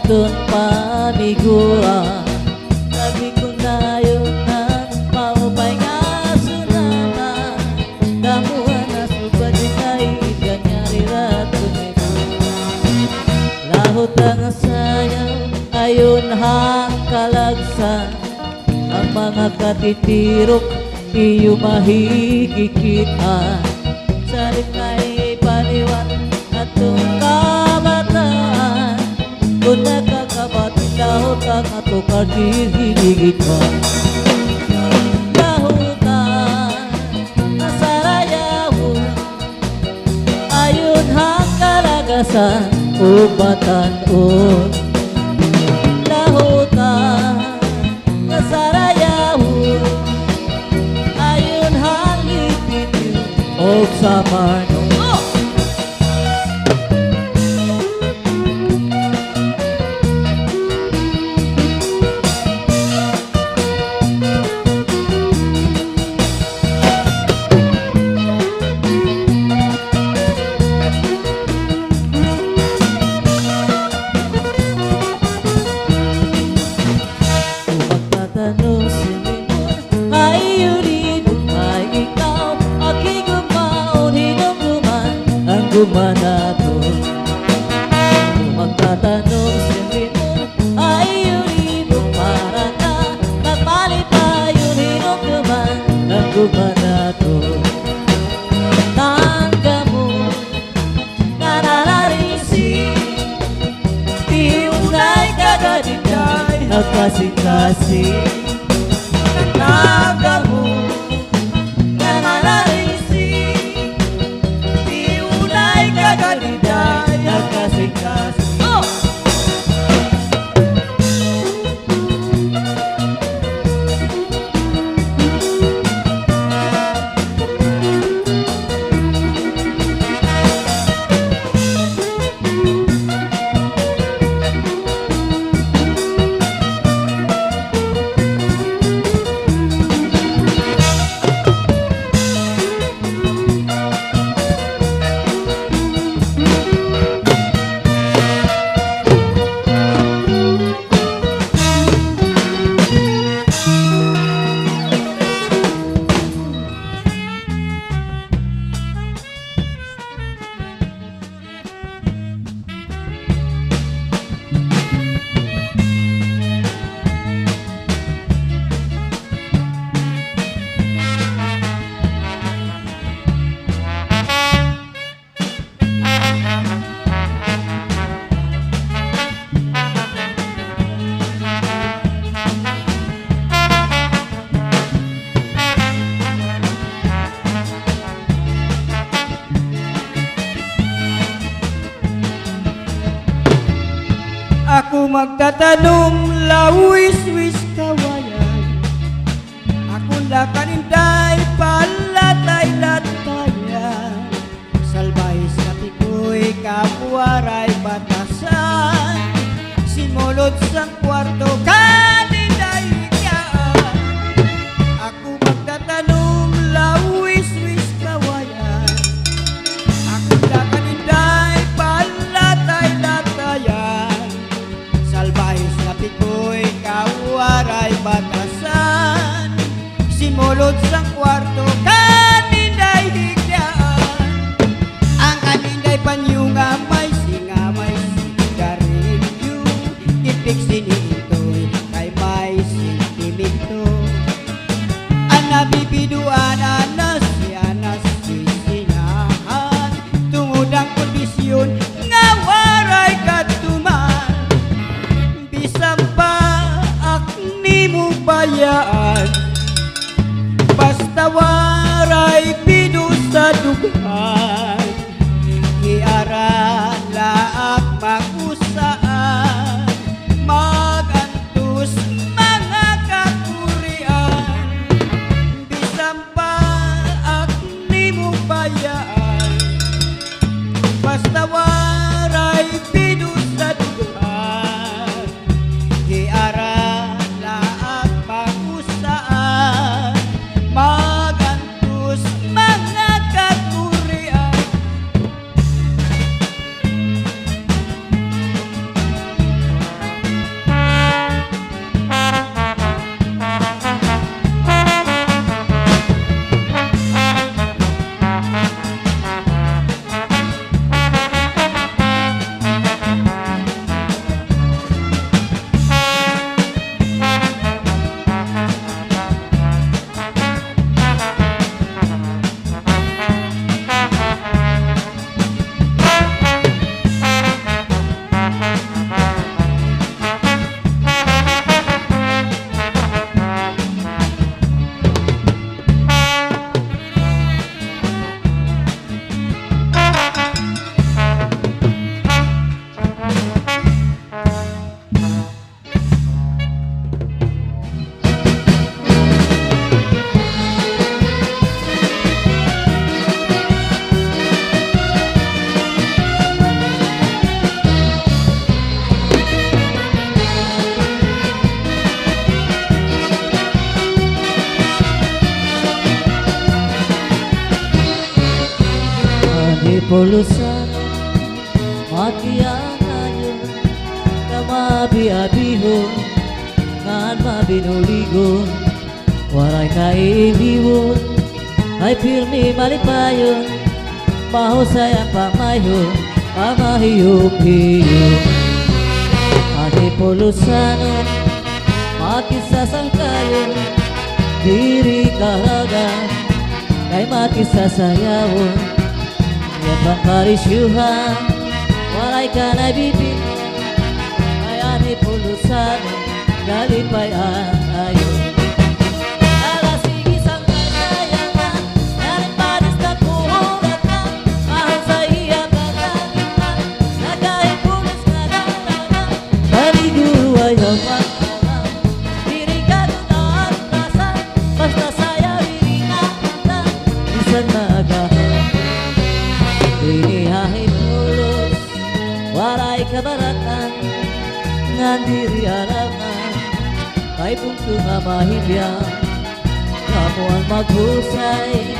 aton pamigura. Sabi ko na yun ang maupay nga sunama. Damuhan na subad ikay kanyari rato nito. Lahot ang sayaw ayon hang kalagsan. Ang mga katitirok iyo mahigikita. Salit kay paniwan atong kabataan. Kung nakakabatin lahot ang atukar hiligit pa. Lahutan nasarayawon ayon hang kalagasan o batanon. Lahutan nasarayawon ayon hang lipit o sa marno. Gumanato magtatanong si Limon ay yun para na nagpalit tayo rinong naman ang gumanato. Tangga mo na nararisi di unay kagaditay nagkasing-kasing. Tangga mo na nararisi kagaliday nagkasing-kasing. Ako magtatanong lawis-wis kawayan. Ako lakaninday palatay-latayan. Salbahis katikoy kapuaray batasan. Simulot sang kwarto kaninday higyan. Ako magtatanong lawis-wis kawayan. Ako lakaninday palatay-latayan. Salbahis katikoy kapuaray batasan. Simulot sang kwarto kaninday higyan. Ang kaninday panyunga may singa may sigarilyo. Ipik sinitoy kay may sentimento. Ang nabibiduan anas siyanas sisinahan. Tungod ang kondisyon nga waray katuman. Bisan pa akni mo bayaan. Basta waray pido sa dugan. Iara laak mag-usaan. Magantos mga kakurian. Bisan pa akni mo bayaan. Basta waray pido sa dugan. Iara laak mag-usaan. Magantos mga kakurian. pulusan makiang ayun kamabi-abihon ngan mabinuligon waray kaibiwon ay pirmi malipayon mahusay ang pamayon pamahiyog-hiyog ati pulusanon makisasangkayon diri kaharagan kay makisasayawon yapang karisyuhan waray ka na bibig ay ani pulusanon galipayan ayon waray kabaratan ngan diri alaman kay punto nga mahilya kamo ang maghusay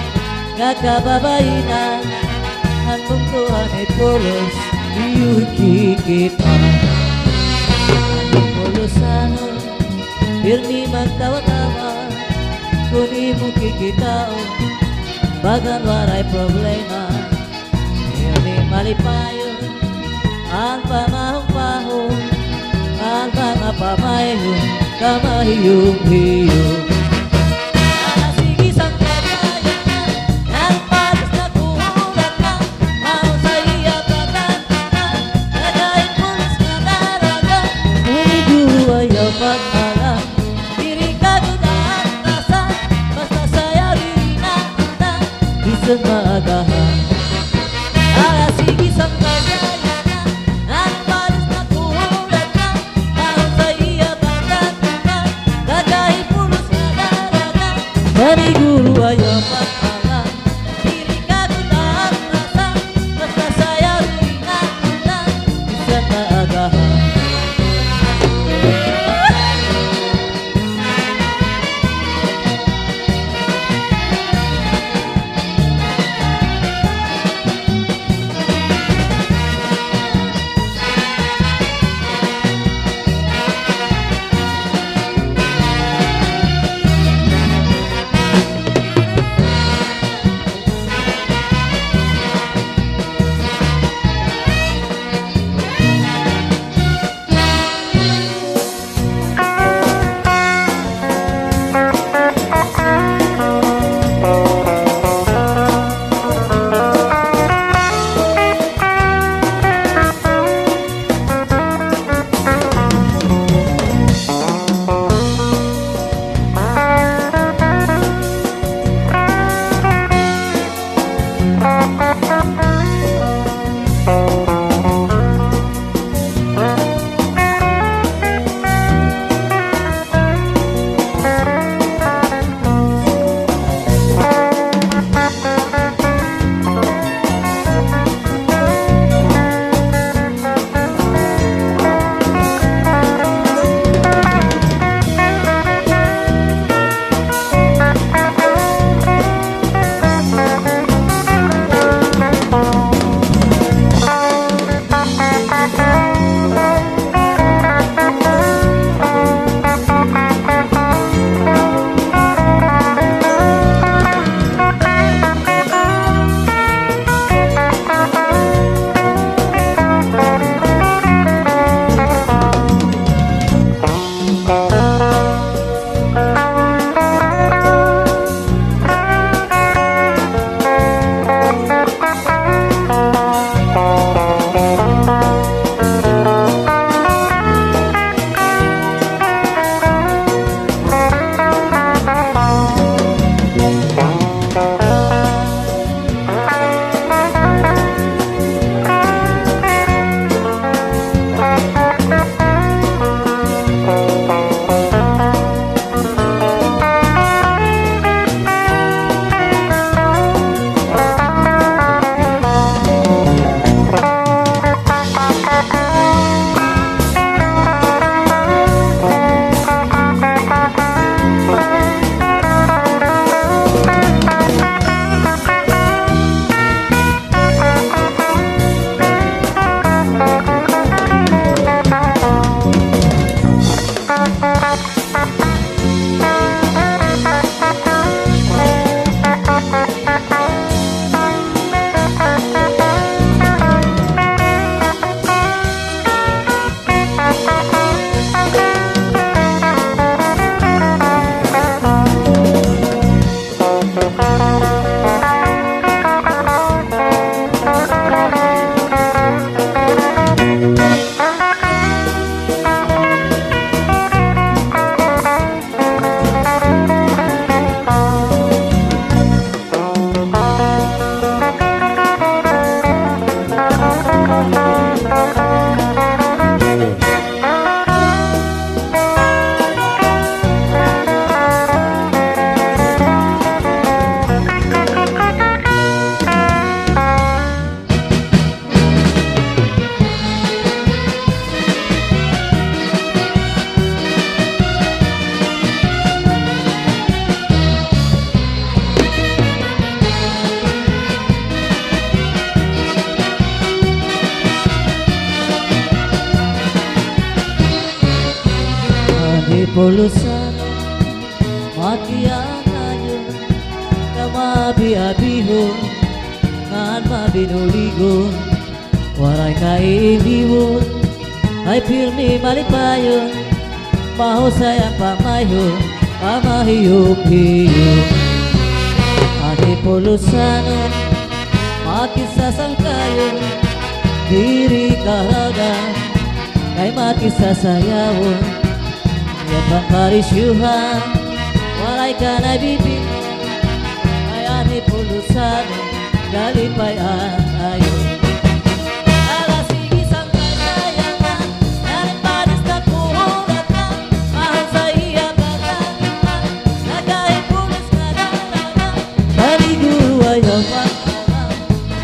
nga kababainan ang puntuhan ay pulos iyu'y kikita ang pulusanon pirmi magtawa-tawa kuni mo kikitaon bagan waray problema pirmi malipayon ang pamahong-pahong ang mga pamayon kamahiyong-hiyong alasigi sang kagayan ang patas na kuhulat na mahusay iyapatan nagayit pulis na daraga umiguro ayaw pag-alam diri kagudaan tasan basta sayaw diri na utang isang maagahan alasigi sang kagayan Paniguro ayaw pag-alam diri kagudaan tasan basta sayaw diri na utang isang maagahan pulusan makian ayo kamabi-abiho ngan mabinuligo waray kailiwon ay pirmi malipayon mahusay ang pamayo pamahiyok-hiyok ati pulusan makisasangkayo diri kahada kay makisasayawon yapan parisyuhan walay ka na bibig ay ani pulusan galipayan ayo ala sige sangkay sayangan narin panis na kuhulat na mahal sa iya pagkalipan nagay pulis na dalaga paliguro ay ang pagkalang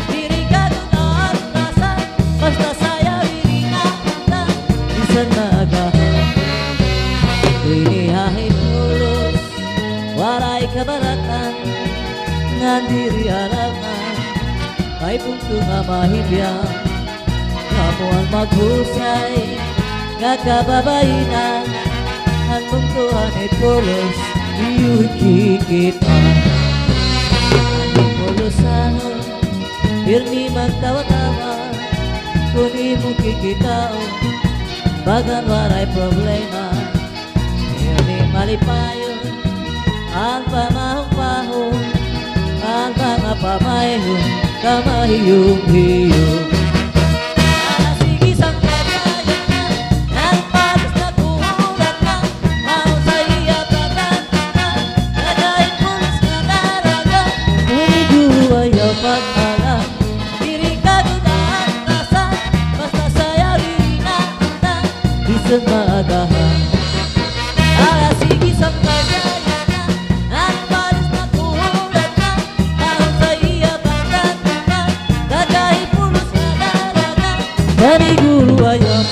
diri ka doon rasa basta saya diri na kanta isan na agahan inihahin tulos waray kabaratan ngan diri alaman ay punto nga mahilya kamo ang maghusay nga kababainan ang puntuhan ay pulos iyu'y kikitan ang pulusanon pirmi magtawa-tawa kung imong kikitaon bagan waray problema pirmi malipayon ang pamahong-pahong ang mga pamayon kamahiyong-hiyong ala sige sangkabayan na ang patas na kuhulat na mahal sa iya pagkanta nagay pulis na daraga uniguro ayaw pag-alam diri ka doon rasa basta saya diri na anda bisan maagahan ala sige sangkabayan Paniguro ay ang